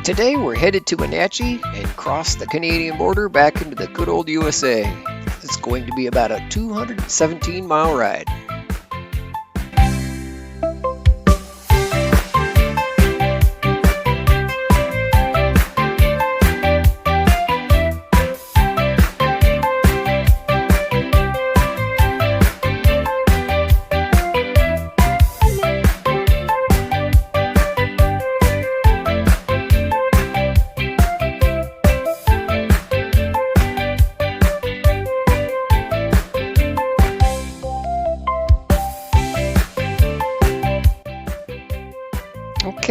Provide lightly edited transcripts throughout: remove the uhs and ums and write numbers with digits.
Today we're headed to Wenatchee and cross the Canadian border back into the good old USA. It's going to be about a 217-mile ride.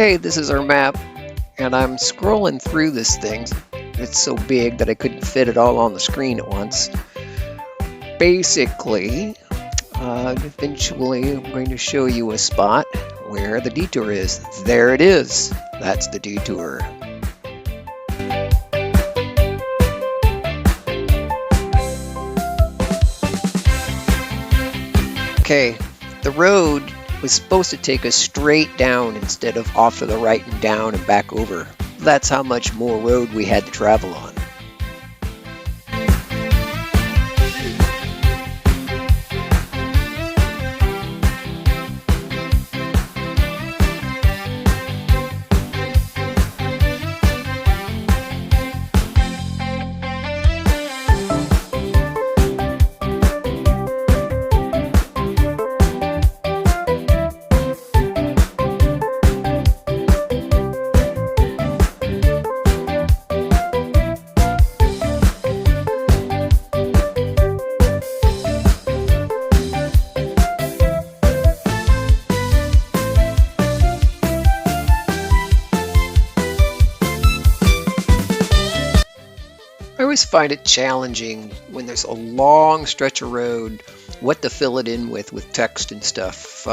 Okay, this is our map, and I'm scrolling through this thing. It's so big that I couldn't fit it all on the screen at once. Basically, eventually I'm going to show you a spot where the detour is. There it is. That's the detour. Okay, the road was supposed to take us straight down instead of off to the right and down and back over. That's how much more road we had to travel on. I always find it challenging when there's a long stretch of road, what to fill it in with text and stuff.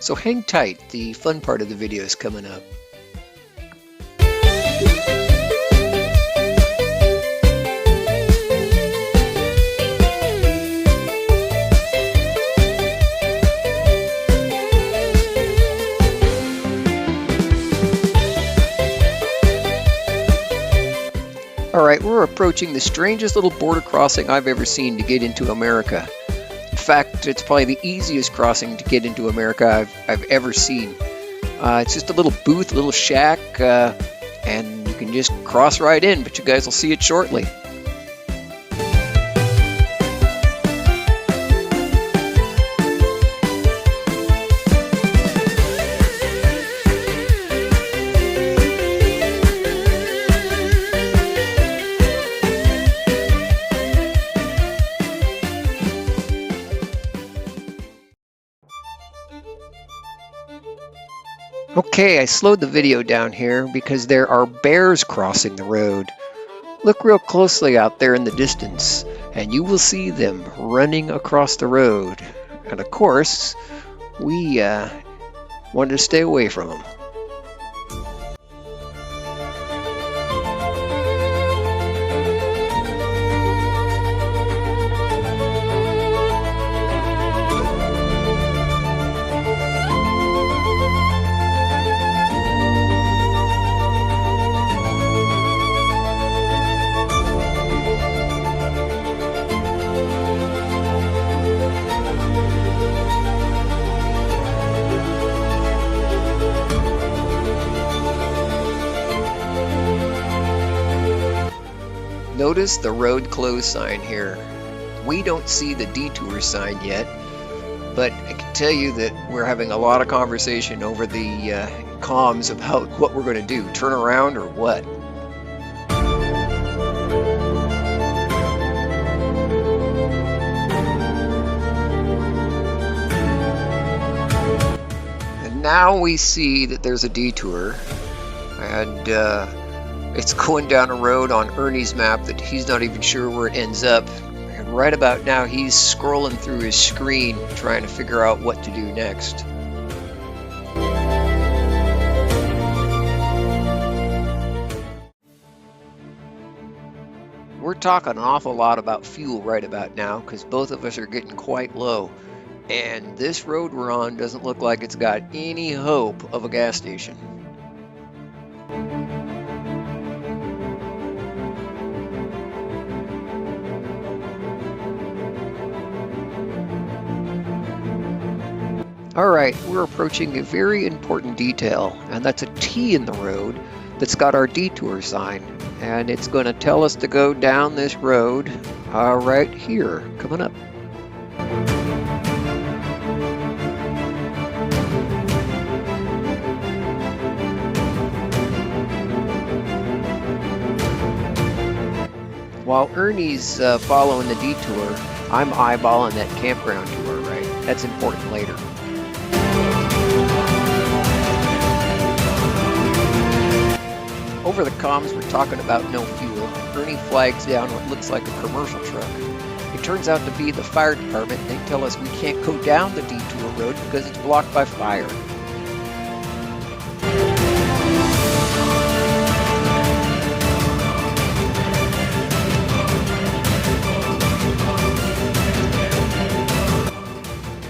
So hang tight, the fun part of the video is coming up. Alright, we're approaching the strangest little border crossing I've ever seen to get into America. In fact, it's probably the easiest crossing to get into America I've ever seen. It's just a little booth, a little shack, and you can just cross right in, but you guys will see it shortly. Okay, I slowed the video down here because there are bears crossing the road. Look real closely out there in the distance, and you will see them running across the road. And of course, we wanted to stay away from them. Notice the road closed sign here. We don't see the detour sign yet, but I can tell you that we're having a lot of conversation over the comms about what we're going to do. Turn around or what? And now we see that there's a detour, and it's going down a road on Ernie's map that he's not even sure where it ends up. And right about now, he's scrolling through his screen trying to figure out what to do next. We're talking an awful lot about fuel right about now because both of us are getting quite low. And this road we're on doesn't look like it's got any hope of a gas station. All right, we're approaching a very important detail, and that's a T in the road that's got our detour sign, and it's going to tell us to go down this road right here, coming up. While Ernie's following the detour, I'm eyeballing that campground tour, right? That's important later. Over the comms, we're talking about no fuel. Ernie flags down what looks like a commercial truck. It turns out to be the fire department. They tell us we can't go down the detour road because it's blocked by fire.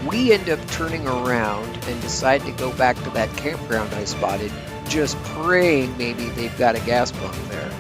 We end up turning around and decide to go back to that campground I spotted, just praying maybe they've got a gas pump there.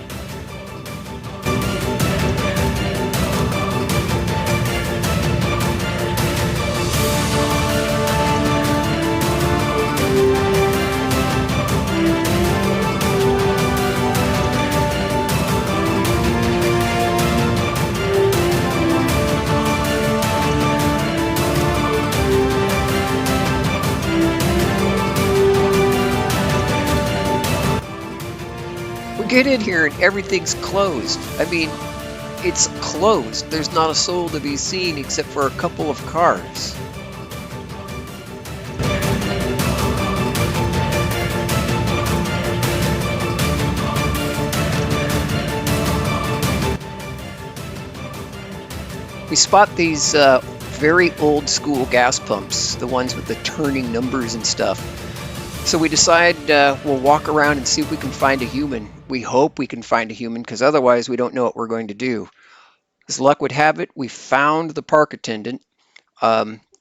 Get in here and everything's closed. I mean, it's closed. There's not a soul to be seen except for a couple of cars. We spot these very old school gas pumps, the ones with the turning numbers and stuff. So we decide we'll walk around and see if we can find a human. We hope we can find a human because otherwise we don't know what we're going to do. As luck would have it, we found the park attendant.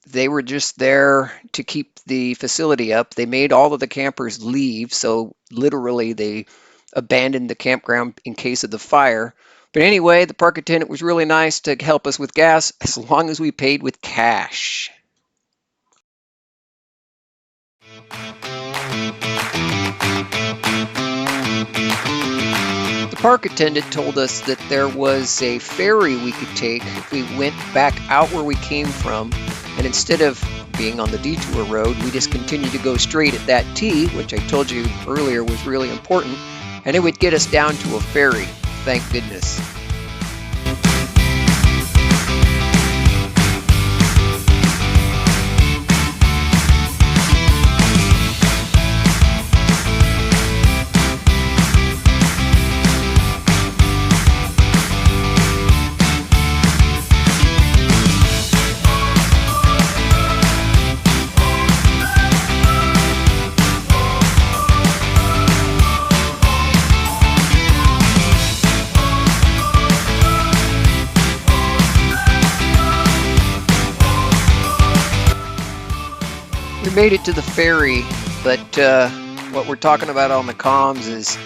They were just there to keep the facility up. They made all of the campers leave, so literally they abandoned the campground in case of the fire. But anyway, the park attendant was really nice to help us with gas as long as we paid with cash. The park attendant told us that there was a ferry we could take if we went back out where we came from, and instead of being on the detour road, we just continued to go straight at that T, which I told you earlier was really important, and it would get us down to a ferry. Thank goodness. We made it to the ferry, but what we're talking about on the comms is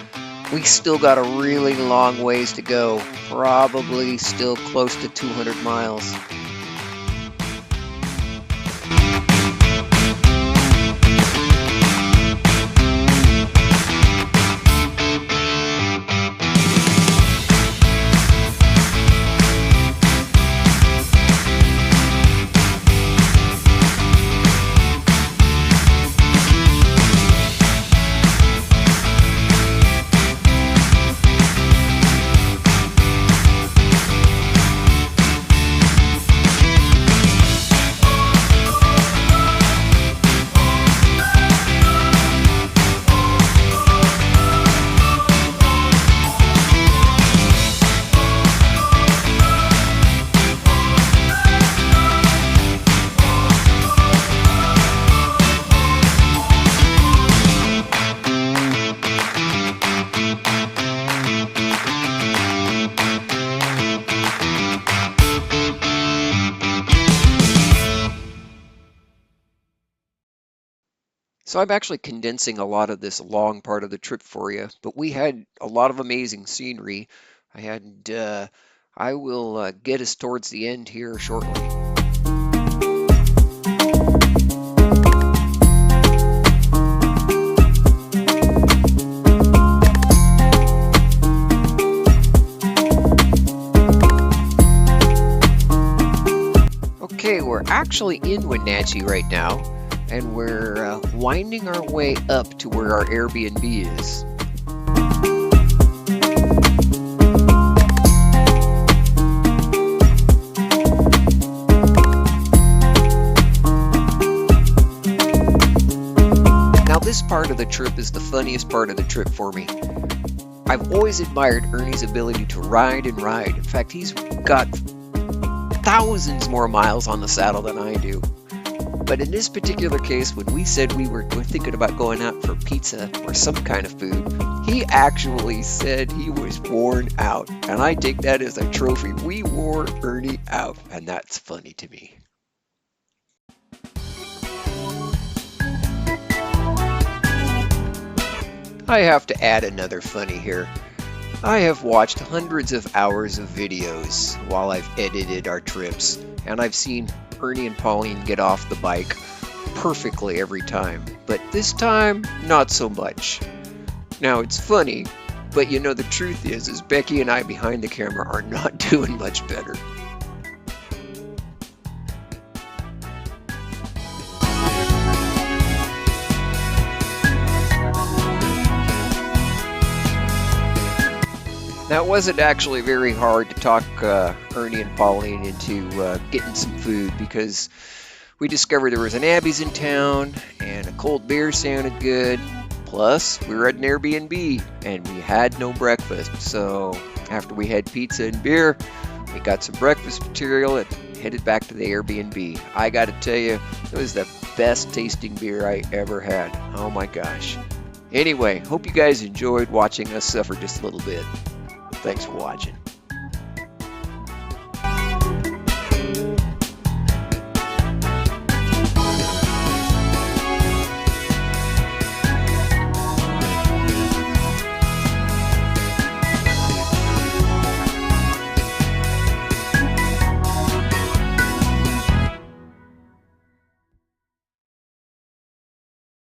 we still got a really long ways to go, probably still close to 200 miles. So I'm actually condensing a lot of this long part of the trip for you, but we had a lot of amazing scenery. I will get us towards the end here shortly. We're actually in Wenatchee right now, and we're winding our way up to where our Airbnb is. Now this part of the trip is the funniest part of the trip for me. I've always admired Ernie's ability to ride and ride. In fact, he's got thousands more miles on the saddle than I do. But in this particular case, when we said we were thinking about going out for pizza or some kind of food, he actually said he was worn out. And I take that as a trophy. We wore Ernie out, and that's funny to me. I have to add another funny here. I have watched hundreds of hours of videos while I've edited our trips, and I've seen Ernie and Pauline get off the bike perfectly every time, but this time, not so much. Now, it's funny, but you know the truth is Becky and I behind the camera are not doing much better. Now, it wasn't actually very hard to talk Ernie and Pauline into getting some food because we discovered there was an Abby's in town and a cold beer sounded good. Plus, we were at an Airbnb and we had no breakfast. So after we had pizza and beer, we got some breakfast material and headed back to the Airbnb. I got to tell you, it was the best tasting beer I ever had. Oh my gosh. Anyway, hope you guys enjoyed watching us suffer just a little bit. Thanks for watching.